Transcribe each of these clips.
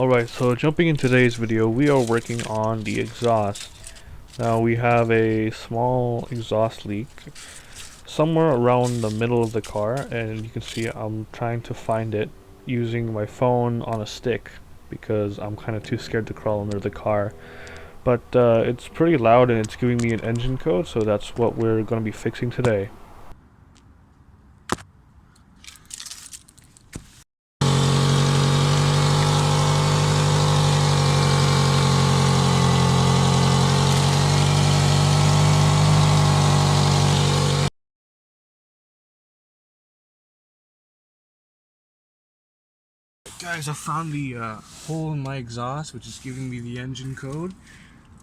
Alright, so jumping in today's video, we are working on the exhaust. Now we have a small exhaust leak somewhere around the middle of the car, and you can see I'm trying to find it using my phone on a stick because I'm kind of too scared to crawl under the car. But it's pretty loud and it's giving me an engine code, so that's what we're going to be fixing today. Guys, I found the hole in my exhaust, which is giving me the engine code.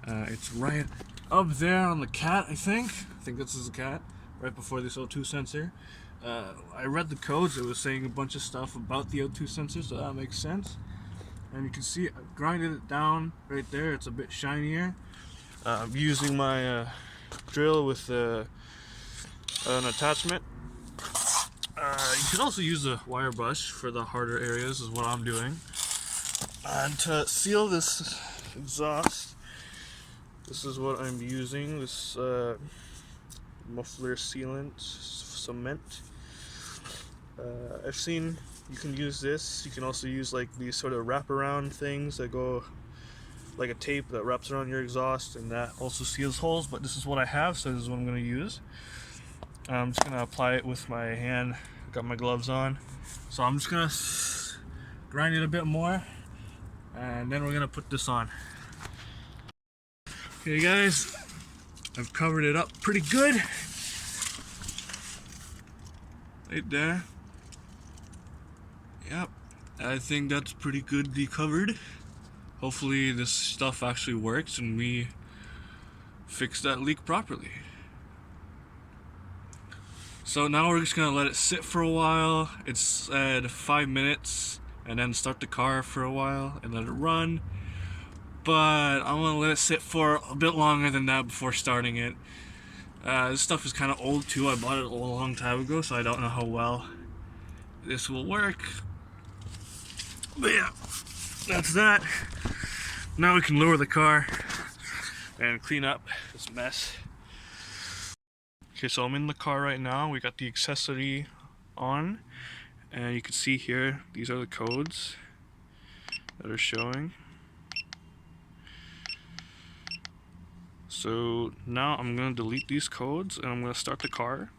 It's right up there on the cat, I think. I think this is a cat, right before this O2 sensor. I read the codes, it was saying a bunch of stuff about the O2 sensor, so that makes sense. And you can see I grinded it down right there, it's a bit shinier. I'm using my drill with an attachment. You can also use a wire brush for the harder areas, is what I'm doing. And to seal this exhaust, this is what I'm using, this muffler sealant cement. I've seen you can use this. You can also use like these sort of wraparound things that go like a tape that wraps around your exhaust, and that also seals holes, but this is what I have, so this is what I'm going to use. I'm just going to apply it with my hand. Got my gloves on, so I'm just going to grind it a bit more, and then we're going to put this on. Okay guys, I've covered it up pretty good right there. Yep, I think that's pretty good covered. Hopefully this stuff actually works and we fix that leak properly. So now we're just gonna let it sit for a while. It's said 5 minutes, and then start the car for a while and let it run. But I'm gonna let it sit for a bit longer than that before starting it. This stuff is kind of old too. I bought it a long time ago, so I don't know how well this will work. But yeah, that's that. Now we can lower the car and clean up this mess. Okay, so I'm in the car right now. We got the accessory on, and you can see here, these are the codes that are showing. So now I'm going to delete these codes and I'm going to start the car.